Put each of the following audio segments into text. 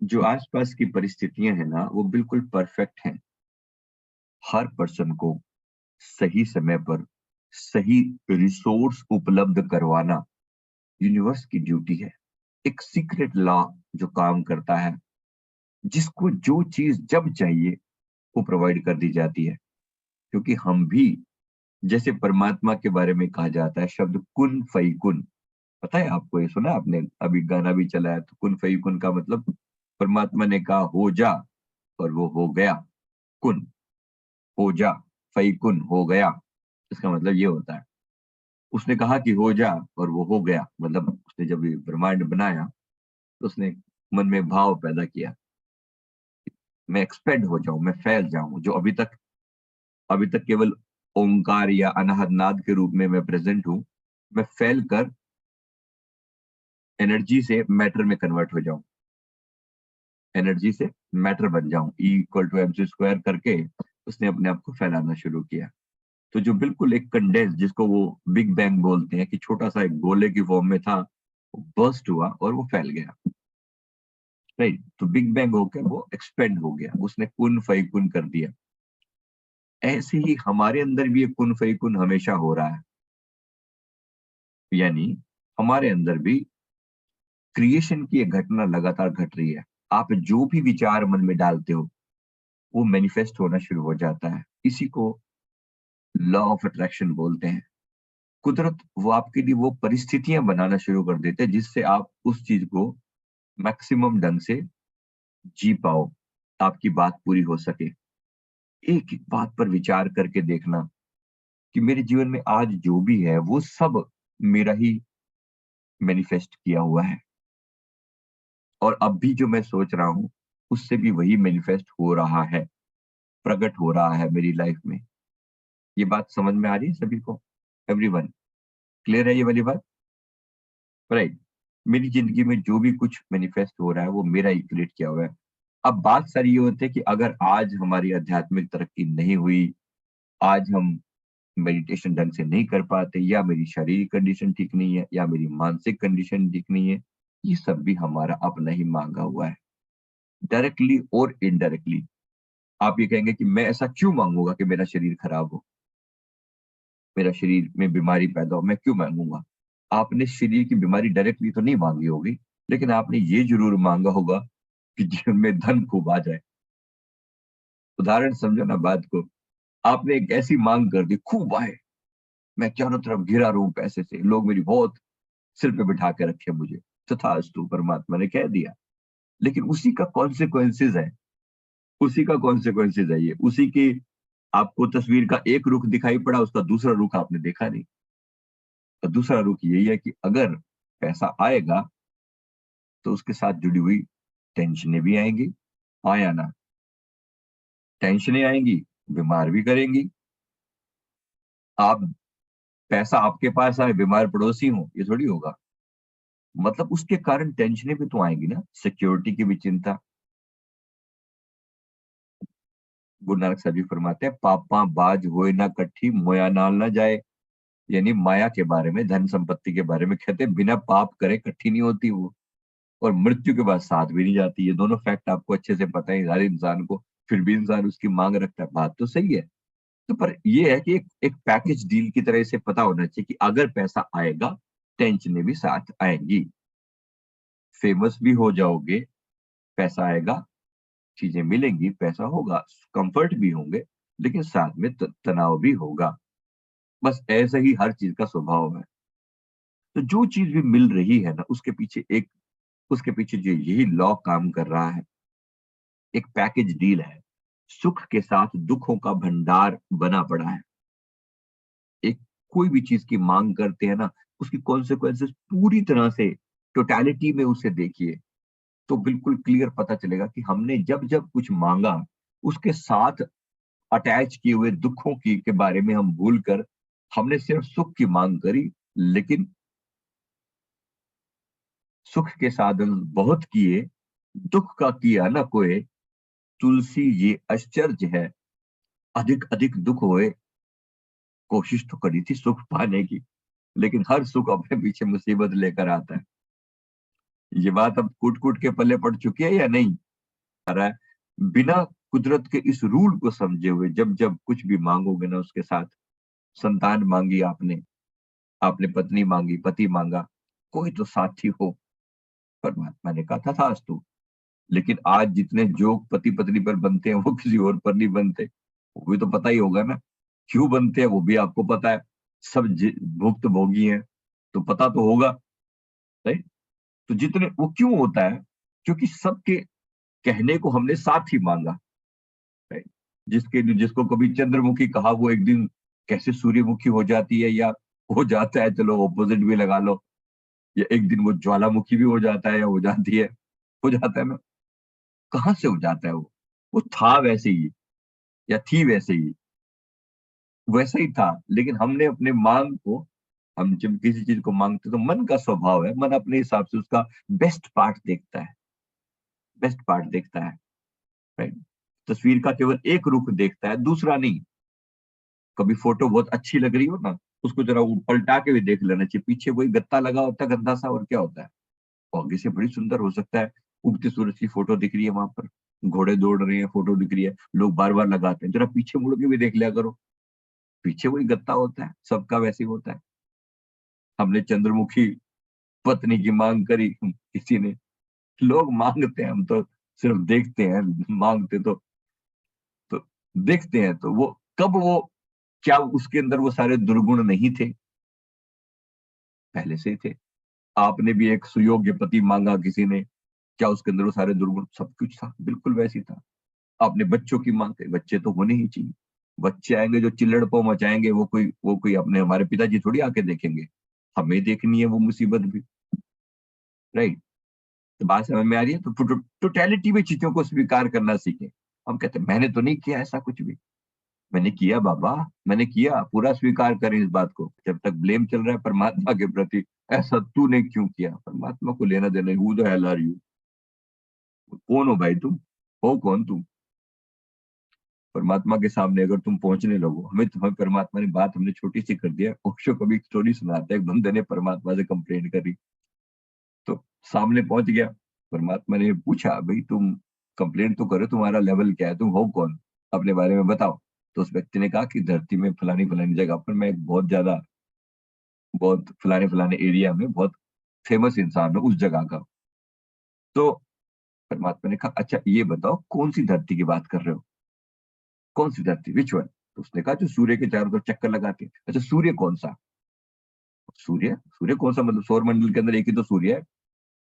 जो आसपास की परिस्थितियां हैं ना, वो बिल्कुल परफेक्ट हैं। हर पर्सन को सही समय पर सही रिसोर्स उपलब्ध करवाना यूनिवर्स की ड्यूटी है। एक सीक्रेट लॉ जो काम करता है, जिसको जो चीज जब चाहिए वो प्रोवाइड कर दी जाती है। क्योंकि हम भी, जैसे परमात्मा के बारे में कहा जाता है शब्द कुन फई कुन। पता है आपको? ये सुना आपने? अभी गाना भी चला है, तो कुन फई कुन का मतलब परमात्मा ने कहा हो जा, और वो हो गया। कुन, हो जा, फई कुन, हो गया। इसका मतलब ये होता है, उसने कहा कि हो जा और वो हो गया। मतलब उसने जब ये ब्रह्मांड बनाया, तो उसने मन में भाव पैदा किया, मैं एक्सपेंड हो जाऊं, मैं फैल जाऊं। जो अभी तक केवल ओंकार या अनाहत नाद के रूप में मैं प्रेजेंट हूं, मैं फैल कर एनर्जी से मैटर में कन्वर्ट हो जाऊं, एनर्जी से मैटर बन जाऊं। E = mc² करके उसने अपने आप को फैलाना शुरू किया। तो जो बिल्कुल एक कंडेंस, जिसको वो बिग बैंग बोलते हैं, कि छोटा सा एक गोले की फॉर्म में था, वो बर्स्ट हुआ और वो फैल गया। राइट? तो बिग बैंग होकर वो एक्सपेंड हो गया, उसने कुन फई कुन कर दिया। ऐसे ही हमारे अंदर भी ये कुन फई कुन हमेशा हो रहा है। यानी हमारे अंदर भी क्रिएशन की एक घटना लगातार घट रही है। आप जो भी विचार मन में डालते हो, वो मैनिफेस्ट होना शुरू हो जाता है। इसी को लॉ ऑफ अट्रैक्शन बोलते हैं। कुदरत वो आपके लिए वो परिस्थितियां बनाना शुरू कर देते हैं, जिससे आप उस चीज को मैक्सिमम ढंग से जी पाओ, आपकी बात पूरी हो सके। एक एक बात पर विचार करके देखना कि मेरे जीवन में आज जो भी है, वो सब मेरा ही मैनिफेस्ट किया हुआ है। और अब भी जो मैं सोच रहा हूँ, उससे भी वही मैनिफेस्ट हो रहा है, प्रकट हो रहा है मेरी लाइफ में। ये बात समझ में आ रही है सभी को? एवरीवन क्लियर है ये वाली बात? राइट? मेरी जिंदगी में जो भी कुछ मैनिफेस्ट हो रहा है, वो मेरा ही क्रिएट किया हुआ है। अब बात सारी ये होती है कि अगर आज हमारी आध्यात्मिक तरक्की नहीं हुई, आज हम मेडिटेशन ढंग से नहीं कर पाते, या मेरी शारीरिक कंडीशन ठीक नहीं है, या मेरी मानसिक कंडीशन ठीक नहीं है, ये सब भी हमारा अपना ही मांगा हुआ है, डायरेक्टली और इनडायरेक्टली। आप ये कहेंगे कि मैं ऐसा क्यों मांगूंगा कि मेरा शरीर खराब हो, मेरा शरीर में बीमारी पैदा हो, मैं क्यों मांगूंगा? आपने शरीर की बीमारी डायरेक्टली तो नहीं मांगी होगी, लेकिन आपने ये जरूर मांगा होगा कि जीवन में धन खूब आ जाए। उदाहरण समझो ना बात को। आपने एक ऐसी मांग कर दी, खूब आए, मैं चारों तरफ घिरा रहूं पैसे से, लोग मेरी बहुत सिर पे बिठा के रखे मुझे। तथास्तु, परमात्मा ने कह दिया। लेकिन उसी का कॉन्सिक्वेंसेज है, उसी का कॉन्सिक्वेंसेज है ये, उसी की। आपको तस्वीर का एक रुख दिखाई पड़ा, उसका दूसरा रुख आपने देखा नहीं। तो दूसरा रुख यही है कि अगर पैसा आएगा, तो उसके साथ जुड़ी हुई टेंशनें भी आएंगी। आया ना? टेंशनें आएंगी, बीमार भी करेंगी। आप, पैसा आपके पास आए, बीमार पड़ोसी हो, ये थोड़ी होगा। मतलब उसके कारण टेंशनें भी तो आएंगी ना, सिक्योरिटी की भी चिंता। गुरु नानक साहब जी फरमाते हैं, पापा बाज होए ना कट्ठी, मोया नाल ना जाए। यानी माया के बारे में, धन संपत्ति के बारे में कहते हैं, बिना पाप करे इकट्ठी नहीं होती वो, और मृत्यु के बाद साथ भी नहीं जाती। ये दोनों फैक्ट आपको अच्छे से पता है हर इंसान को, फिर भी इंसान उसकी मांग रखता है। बात तो सही है। तो पर ये है कि एक पैकेज डील की तरह से पता होना चाहिए कि अगर पैसा आएगा, टेंशनें भी साथ आएंगी। फेमस भी हो जाओगे, पैसा आएगा, चीजें मिलेंगी, पैसा होगा, कंफर्ट भी होंगे, लेकिन साथ में तनाव भी होगा। बस ऐसे ही हर चीज का स्वभाव है। तो जो चीज भी मिल रही है ना, उसके पीछे जो यही लॉ काम कर रहा है, एक पैकेज डील है। सुख के साथ दुखों का भंडार बना पड़ा है। एक कोई भी चीज की मांग करते हैं ना, उसकी कॉन्सिक्वेंसेस पूरी तरह से, टोटलिटी में उसे देखिए, तो बिल्कुल क्लियर पता चलेगा कि हमने जब जब कुछ मांगा, उसके साथ अटैच किए हुए दुखों की के बारे में हम भूल कर हमने सिर्फ सुख की मांग करी। लेकिन सुख के साधन बहुत किए, दुख का किया न कोय। तुलसी ये आश्चर्य है, अधिक अधिक दुख होए। कोशिश तो करी थी सुख पाने की, लेकिन हर सुख अपने पीछे मुसीबत लेकर आता है। ये बात अब कूट कूट के पल्ले पड़ चुकी है या नहीं? आ रहा है। बिना कुदरत के इस रूल को समझे हुए जब जब कुछ भी मांगोगे ना उसके साथ, संतान मांगी आपने, आपने पत्नी मांगी, पति मांगा, कोई तो साथी हो, परमात्मा ने कहा था आज तू। लेकिन आज जितने जोक पति पत्नी पर बनते हैं वो किसी और पर नहीं बनते। वो भी तो पता ही होगा ना, क्यों बनते हैं वो भी आपको पता है। सब भुक्त भोगी हैं, तो पता तो होगा, राइट? तो जितने वो क्यों होता है, क्योंकि सबके कहने को हमने साथ ही मांगा, राइट? जिसको कभी चंद्रमुखी कहा वो एक दिन कैसे सूर्यमुखी हो जाती है, या हो जाता है, चलो ऑपोजिट भी लगा लो, या एक दिन वो ज्वालामुखी भी हो जाता है, या हो जाती है, हो जाता है ना। कहाँ से हो जाता है वो था वैसे ही, या थी वैसे ही, वैसा ही था। लेकिन हमने अपने मांग को, हम जब किसी चीज को मांगते तो मन का स्वभाव है, मन अपने हिसाब से उसका बेस्ट पार्ट देखता है, बेस्ट पार्ट देखता है, राइट? तस्वीर का केवल एक रुख देखता है, दूसरा नहीं। कभी फोटो बहुत अच्छी लग रही हो ना, उसको जरा पलटा के भी देख लेना चाहिए, पीछे वही गत्ता लगा होता है गंदा सा, और क्या होता है। और आगे से बड़ी सुंदर हो सकता है, उगते सूरज की फोटो दिख रही है वहां पर, घोड़े दौड़ रहे हैं, फोटो दिख रही है, लोग बार बार लगाते हैं, जरा पीछे मुड़ के भी देख लिया करो, पीछे वही गत्ता होता है, सबका वैसे ही होता है। हमने चंद्रमुखी पत्नी की मांग करी, किसी ने, लोग मांगते हैं, हम तो सिर्फ देखते हैं, मांगते तो देखते हैं, तो वो कब वो, क्या उसके अंदर वो सारे दुर्गुण नहीं थे? पहले से ही थे। आपने भी एक सुयोग्य पति मांगा किसी ने, क्या उसके अंदर वो सारे दुर्गुण, सब कुछ था, बिल्कुल वैसी था। आपने बच्चों की मांग करी, बच्चे तो होने ही चाहिए। बच्चे आएंगे जो चिल्लड़पो मचाएंगे, वो कोई अपने हमारे पिताजी थोड़ी आके देखेंगे, हमें देखनी है वो मुसीबत भी, राइट? तो बात समझ में आ रही है? तो टोटलिटी में चीजों को स्वीकार करना सीखें। हम कहते हैं मैंने तो नहीं किया ऐसा कुछ भी। मैंने किया बाबा, मैंने किया, पूरा स्वीकार करें इस बात को। जब तक ब्लेम चल रहा है परमात्मा के प्रति, ऐसा तूने क्यों किया, परमात्मा को लेना देना, who the hell are you? कौन हो भाई तुम? हो कौन तुम? परमात्मा के सामने अगर तुम पहुंचने लगो, हमें परमात्मा ने बात हमने छोटी सी कर दिया। ओशो कभी एक स्टोरी सुनाता है, एक बंदे ने परमात्मा से कंप्लेंट करी, तो सामने पहुंच गया। परमात्मा ने पूछा, भाई तुम कंप्लेंट तो करो, तुम्हारा लेवल क्या है, तुम हो कौन, अपने बारे में बताओ। तो उस व्यक्ति ने कहा कि धरती में फलानी फलानी जगह पर मैं एक बहुत फलाने फलाने एरिया में बहुत फेमस इंसान हूँ उस जगह का। तो परमात्मा ने कहा, अच्छा ये बताओ कौन सी धरती की बात कर रहे हो, कौन सी धरती, विच वन? तो उसने कहा जो सूर्य के चारों तरफ चक्कर लगाती है। अच्छा सूर्य कौन सा? सूर्य, सूर्य कौन सा, मतलब सौर मंडल के अंदर एक ही तो सूर्य है।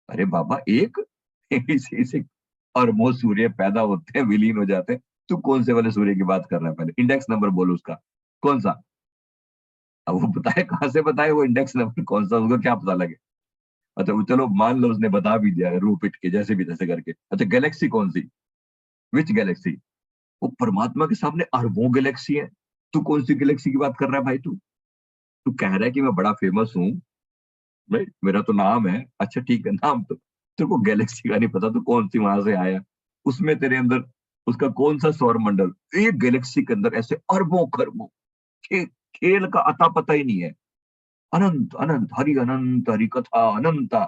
अरे बाबा एक, इसे अरबों सूर्य पैदा होते हैं, विलीन हो जाते हैं, तू कौन से वाले सूर्य की बात कर रहा है? पहले इंडेक्स नंबर बोलो उसका, कौन सा? अब वो बताए, कहाँ से बताए वो इंडेक्स नंबर कौन सा, उसको क्या पता लगे? अच्छा वो चलो मान लो उसने बता भी दिया रू पिट के, जैसे भी तैसे करके। अच्छा गैलेक्सी कौन सी, विच गैलेक्सी? वो परमात्मा के सामने अरबों गैलेक्सी है, तू कौन सी गैलेक्सी की बात कर रहा है भाई? तू तू कह रहा है कि मैं बड़ा फेमस हूँ, भाई मेरा तो नाम है, अच्छा ठीक है नाम, तो तेरे को गैलेक्सी का नहीं पता तो कौन सी वहां से आया, उसमें तेरे अंदर उसका कौन सा सौर मंडल, एक गैलेक्सी के अंदर ऐसे अरबों खरबों, खे, खेल का अता पता ही नहीं है। अनंत अनंत हरि कथा अनंता,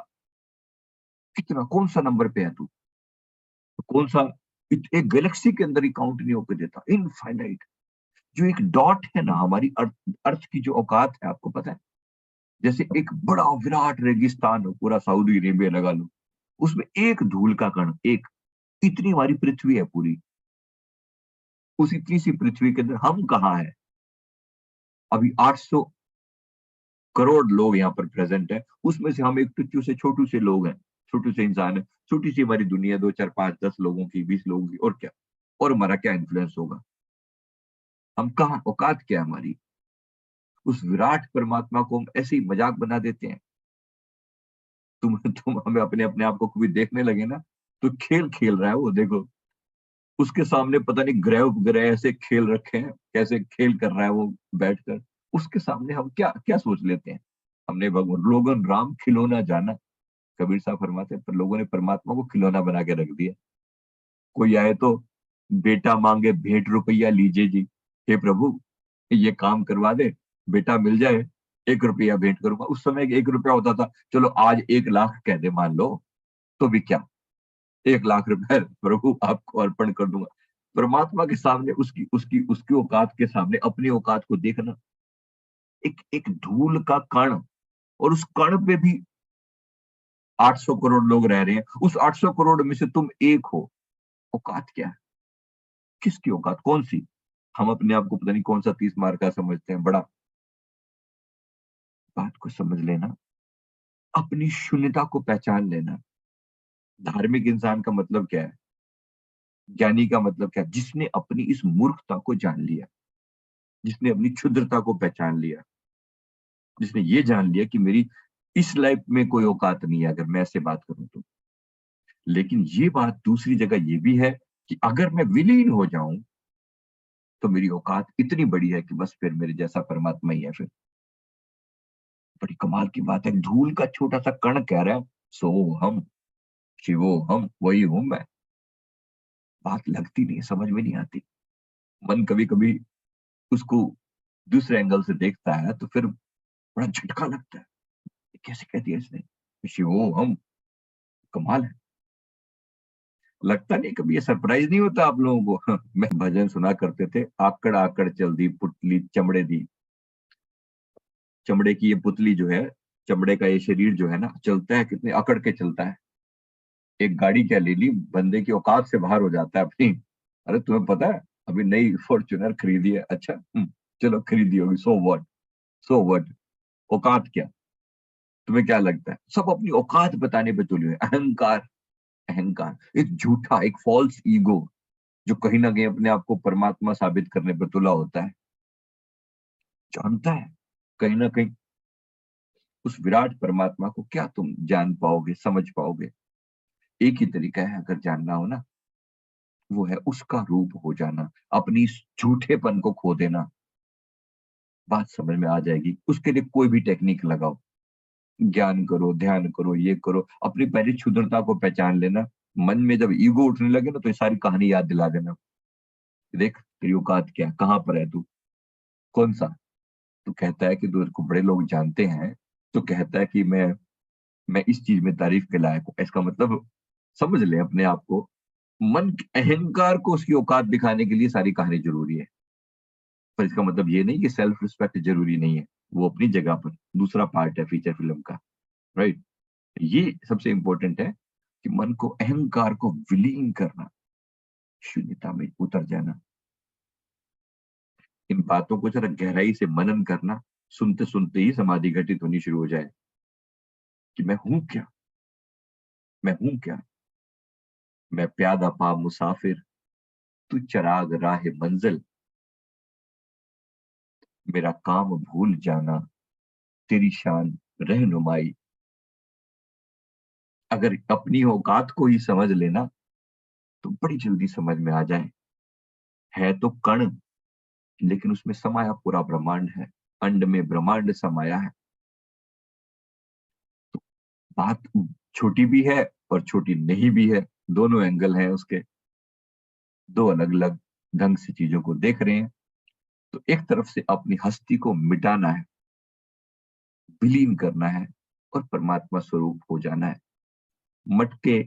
कितना कौन सा नंबर पे है तू? तो कौन सा, एक गैलेक्सी के अंदर ही काउंट नहीं होकर देता, इनफाइनाइट। जो एक डॉट है ना हमारी अर्थ की जो औकात है, आपको पता है? जैसे एक बड़ा विराट रेगिस्तान हो, पूरा सऊदी अरेबिया लगा लो, उसमें एक धूल का कण, एक, इतनी हमारी पृथ्वी है पूरी, उस इतनी सी पृथ्वी के अंदर हम कहाँ हैं? अभी 800 करोड़ लोग यहाँ पर प्रेजेंट है, उसमें से हम एक टुच्चू से छोटू से लोग हैं, छोटू से इंसान है, छोटी सी हमारी दुनिया, 2 4 5 10 लोगों की, 20 लोगों की, और क्या? और हमारा क्या इन्फ्लुएंस होगा? हम कहाँ, औकात क्या है हमारी? उस विराट परमात्मा को हम ऐसे ही मजाक बना देते हैं। तुम हमें अपने अपने आप को कभी देखने लगे ना, तो खेल खेल रहा है वो, देखो उसके सामने पता नहीं ग्रह उपग्रह ऐसे खेल रखे हैं, कैसे खेल कर रहा है वो बैठकर, उसके सामने हम क्या क्या सोच लेते हैं? हमने भगवान, लोगों राम खिलौना जाना, कबीर साहब फरमाते हैं, पर लोगों ने परमात्मा को खिलौना बना के रख दिया। कोई आए तो बेटा मांगे भेंट रुपया लीजिए जी, हे प्रभु ये काम करवा दे, बेटा मिल जाए, 1 रुपया भेंट करूंगा। उस समय 1 रुपया होता था, चलो आज 1 लाख कह दे मान लो, तो भी क्या, 1 लाख रुपए प्रभु आपको अर्पण कर दूंगा। परमात्मा के सामने उसकी उसकी उसकी औकात के सामने अपनी औकात को देखना, एक एक धूल का कण, और उस कण पे भी 800 करोड़ लोग रह रहे हैं, उस 800 करोड़ में से तुम एक हो। औकात क्या है? किसकी औकात, कौन सी? हम अपने आप को पता नहीं कौन सा 30 मार का समझते हैं बड़ा। बात को समझ लेना, अपनी शून्यता को पहचान लेना। धार्मिक इंसान का मतलब क्या है? ज्ञानी का मतलब क्या है? जिसने अपनी इस मूर्खता को जान लिया, जिसने अपनी क्षुद्रता को पहचान लिया, जिसने ये जान लिया कि मेरी इस लाइफ में कोई औकात नहीं है, अगर मैं ऐसे बात करूं तो। लेकिन ये बात दूसरी जगह ये भी है कि अगर मैं विलीन हो जाऊं तो मेरी औकात इतनी बड़ी है कि बस फिर मेरे जैसा परमात्मा ही है फिर। बड़ी कमाल की बात है, धूल का छोटा सा कण कह रहा है सो हम शिवो हम, वही हूं मैं। बात लगती नहीं है, समझ में नहीं आती। मन कभी कभी उसको दूसरे एंगल से देखता है तो फिर बड़ा झटका लगता है, ये कैसे कह दिया इसने, शिवो हम, कमाल है। लगता नहीं कभी ये सरप्राइज नहीं होता आप लोगों को? मैं भजन सुना करते थे, आकड़ आकड़ चल दी पुतली चमड़े दी। चमड़े की ये पुतली जो है, चमड़े का ये शरीर जो है ना, चलता है कितने अकड़ के चलता है। एक गाड़ी क्या ले ली, बंदे की औकात से बाहर हो जाता है अपनी। अरे तुम्हें पता है अभी नई फॉर्च्यूनर खरीदी है, अच्छा चलो खरीदी होगी, सो व्हाट, सो व्हाट, औकात क्या? तुम्हें क्या लगता है सब अपनी औकात बताने पे तुले हुए हैं। अहंकार, अहंकार एक झूठा, एक फॉल्स ईगो, जो कहीं ना कहीं अपने आप को परमात्मा साबित करने पर तुला होता है। जानता है कहीं ना कहीं उस विराट परमात्मा को क्या तुम जान पाओगे, समझ पाओगे? एक ही तरीका है अगर जानना हो ना, वो है उसका रूप हो जाना, अपनी इस झूठेपन को खो देना। बात समझ में आ जाएगी। उसके लिए कोई भी टेक्निक लगाओ, ज्ञान करो, ध्यान करो, ये करो, अपनी पहली क्षुद्रता को पहचान लेना। मन में जब ईगो उठने लगे ना तो ये सारी कहानी याद दिला देना। देख तेरी औकात क्या है, कहाँ पर है तू, कौन सा? तो कहता है कि तेरे को बड़े लोग जानते हैं, तो कहता है कि मैं इस चीज में तारीफ के लायक हूं। इसका मतलब समझ ले अपने आप को, मन के अहंकार को उसकी औकात दिखाने के लिए सारी कहानी जरूरी है। पर इसका मतलब ये नहीं कि सेल्फ रिस्पेक्ट जरूरी नहीं है, वो अपनी जगह पर दूसरा पार्ट है फीचर फिल्म का। राइट? ये सबसे इंपॉर्टेंट है कि मन को, अहंकार को विलीन करना, शून्यता में उतर जाना। इन बातों को जरा गहराई से मनन करना, सुनते सुनते ही समाधि घटित होनी शुरू हो जाए कि मैं हूं क्या, मैं हूं क्या। मैं प्यादा पा मुसाफिर, तू चराग राह मंजिल, मेरा काम भूल जाना, तेरी शान रहनुमाई। अगर अपनी औकात को ही समझ लेना तो बड़ी जल्दी समझ में आ जाए, है तो कण लेकिन उसमें समाया पूरा ब्रह्मांड है, अंड में ब्रह्मांड समाया है। बात छोटी भी है और छोटी नहीं भी है, दोनों एंगल हैं उसके, दो अलग अलग ढंग से चीजों को देख रहे हैं। तो एक तरफ से अपनी हस्ती को मिटाना है, विलीन करना है, और परमात्मा स्वरूप हो जाना है। मटके,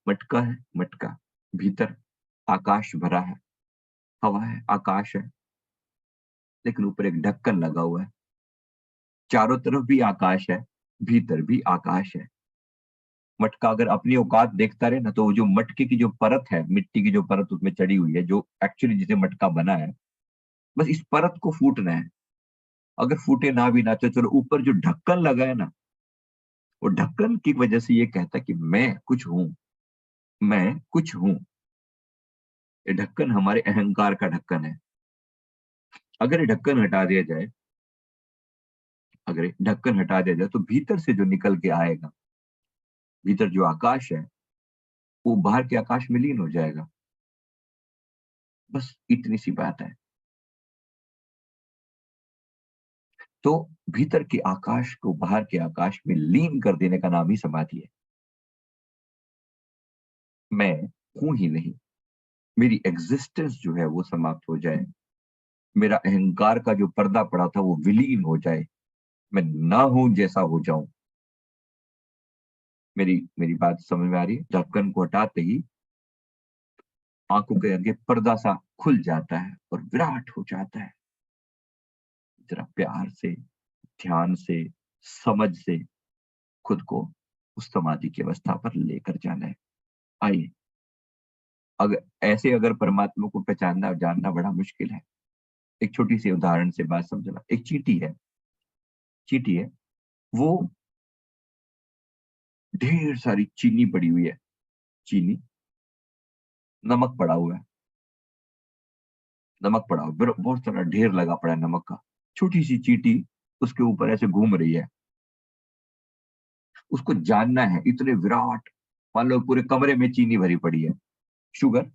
मटका है मटका, भीतर आकाश भरा है, हवा है, आकाश है, लेकिन ऊपर एक ढक्कन लगा हुआ है। चारों तरफ भी आकाश है, भीतर भी आकाश है। मटका अगर अपनी औकात देखता रहे ना तो वो जो मटके की जो परत है, मिट्टी की जो परत उसमें चढ़ी हुई है, जो एक्चुअली जिसे मटका बना है, बस इस परत को फूटना है। अगर फूटे ना भी ना तो चलो, ऊपर जो ढक्कन लगा है ना, वो ढक्कन की वजह से ये कहता है कि मैं कुछ हूं, मैं कुछ हूं। ये ढक्कन हमारे अहंकार का ढक्कन है। अगर ये ढक्कन हटा दिया जाए, अगर ये ढक्कन हटा दिया जाए तो भीतर से जो निकल के आएगा, भीतर जो आकाश है, वो बाहर के आकाश में लीन हो जाएगा। बस इतनी सी बात है। तो भीतर के आकाश को बाहर के आकाश में लीन कर देने का नाम ही समाधि है। मैं हूं ही नहीं, मेरी एग्जिस्टेंस जो है वो समाप्त हो जाए, मेरा अहंकार का जो पर्दा पड़ा था वो विलीन हो जाए, मैं ना हूं जैसा हो जाऊं। मेरी मेरी बात समझ में आ रही है? ढक्कन को हटाते ही आंखों के आगे पर्दा सा खुल जाता है और विराट हो जाता है। जरा प्यार से, ध्यान से, समझ से खुद को उस समाधि की अवस्था पर लेकर जाना है। आइए, अगर परमात्मा को पहचानना और जानना बड़ा मुश्किल है, एक छोटी सी उदाहरण से बात समझना। एक चींटी है, वो ढेर सारी चीनी पड़ी हुई है, चीनी, नमक पड़ा हुआ है, नमक पड़ा हुआ है, बहुत सारा ढेर लगा पड़ा है नमक का। छोटी सी चींटी उसके ऊपर ऐसे घूम रही है। उसको जानना है, इतने विराट, मान लो पूरे कमरे में चीनी भरी पड़ी है, शुगर।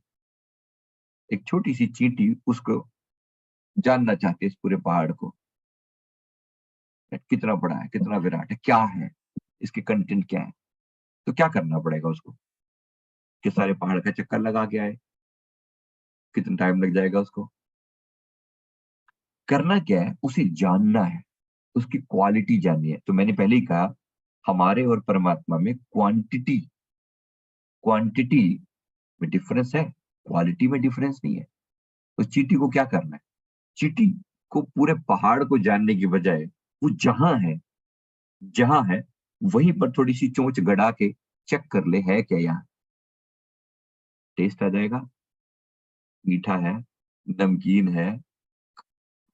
एक छोटी सी चींटी उसको जानना चाहती है, इस पूरे पहाड़ को, कितना बड़ा है, कितना विराट है, क्या है, इसके कंटेंट क्या है। तो क्या करना पड़ेगा उसको कि सारे पहाड़ का चक्कर लगा के आए? कितना टाइम लग जाएगा उसको? करना क्या है, उसे जानना है, उसकी क्वालिटी जाननी है। तो मैंने पहले ही कहा, हमारे और परमात्मा में क्वांटिटी क्वांटिटी में डिफरेंस है, क्वालिटी में डिफरेंस नहीं है। तो चींटी को क्या करना है? चींटी को पूरे पहाड़ को जानने की बजाय वो जहां है वहीं पर थोड़ी सी चोंच गड़ा के चेक कर ले, है क्या यहाँ, टेस्ट आ जाएगा, मीठा है, नमकीन है,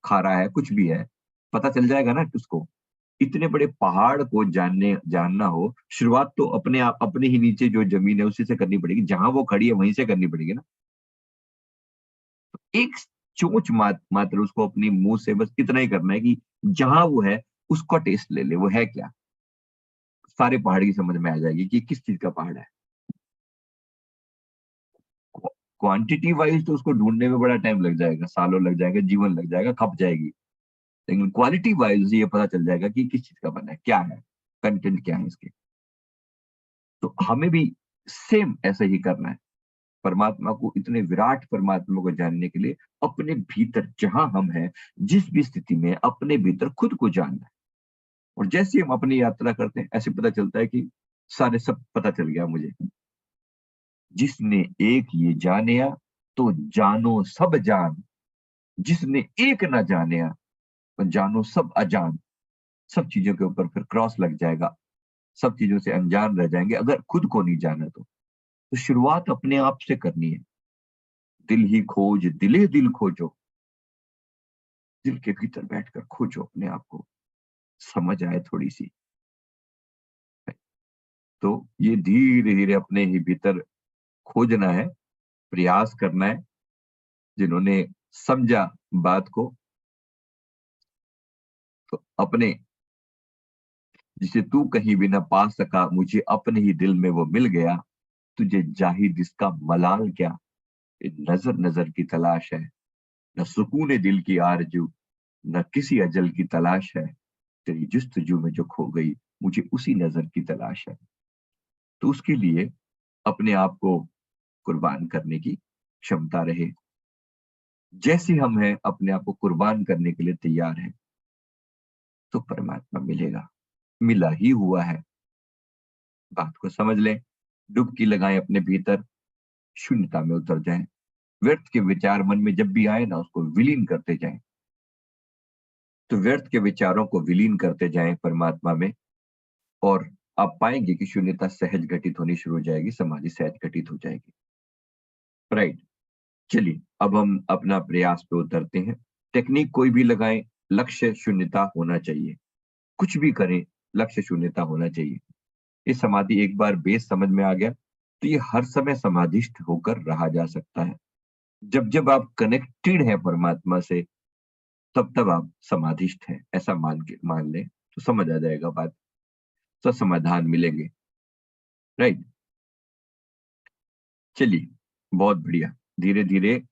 खारा है, कुछ भी है, पता चल जाएगा ना उसको। इतने बड़े पहाड़ को जानना हो, शुरुआत तो अपने आप, अपने ही नीचे जो जमीन है उसी से करनी पड़ेगी, जहां वो खड़ी है वहीं से करनी पड़ेगी ना। एक चोंच मात्र उसको अपनी मुंह से बस इतना ही करना है कि जहां वो है उसका टेस्ट ले ले, वो है क्या। सारे पहाड़ की समझ में आ जाएगी कि किस चीज का पहाड़ है। क्वांटिटी वाइज तो उसको ढूंढने में बड़ा टाइम लग जाएगा, सालों लग जाएगा, जीवन लग जाएगा, खप जाएगी। लेकिन क्वालिटी वाइज ये पता चल जाएगा कि किस चीज का बना है, क्या है, कंटेंट क्या है इसके। तो हमें भी सेम ऐसा ही करना है। परमात्मा को, इतने विराट परमात्मा को जानने के लिए अपने भीतर जहां हम हैं, जिस भी स्थिति में, अपने भीतर खुद को जानना है। और जैसे हम अपनी यात्रा करते हैं, ऐसे पता चलता है कि सारे सब पता चल गया मुझे। जिसने एक ये जानिया, तो जानो सब जान। जिसने एक ना जानिया, तो जानो सब अजान। सब चीजों के ऊपर फिर क्रॉस लग जाएगा, सब चीजों से अनजान रह जाएंगे अगर खुद को नहीं जाना तो शुरुआत अपने आप से करनी है। दिल ही खोज, दिले दिल खोजो, दिल के भीतर बैठकर खोजो अपने आप को, समझ आए थोड़ी सी। तो ये धीरे धीरे अपने ही भीतर खोजना है, प्रयास करना है। जिन्होंने समझा बात को, तो अपने, जिसे तू कहीं भी ना पा सका, मुझे अपने ही दिल में वो मिल गया। तुझे जाहिद इसका मलाल क्या, ये नजर नजर की तलाश है, न सुकून दिल की आरजू, न किसी अजल की तलाश है। तेरी जुस्तजू में जो खो गई, मुझे उसी नजर की तलाश है। तो उसके लिए अपने आप को कुर्बान करने की क्षमता रहे। जैसे हम हैं, अपने आप को कुर्बान करने के लिए तैयार हैं, तो परमात्मा मिलेगा, मिला ही हुआ है। बात को समझ लें, डुबकी लगाएं अपने भीतर, शून्यता में उतर जाएं। व्यर्थ के विचार मन में जब भी आए ना, उसको विलीन करते जाएं। तो व्यर्थ के विचारों को विलीन करते जाएं परमात्मा में, और आप पाएंगे कि शून्यता सहज घटित होनी शुरू हो जाएगी, समाधि सहज घटित हो जाएगी। राइट। चलिए, अब हम अपना प्रयास पे उतरते हैं। टेक्निक कोई भी लगाएं, लक्ष्य शून्यता होना चाहिए। कुछ भी करें, लक्ष्य शून्यता होना चाहिए। ये समाधि एक बार बेस समझ में आ गया, तो ये हर समय समाधिष्ठ होकर रहा जा सकता है। जब जब आप कनेक्टेड हैं परमात्मा से, तब तब आप समाधिष्ठ हैं, ऐसा मान लें तो समझ आ जाएगा बात, तो समाधान मिलेंगे। राइट। चलिए, बहुत बढ़िया। धीरे धीरे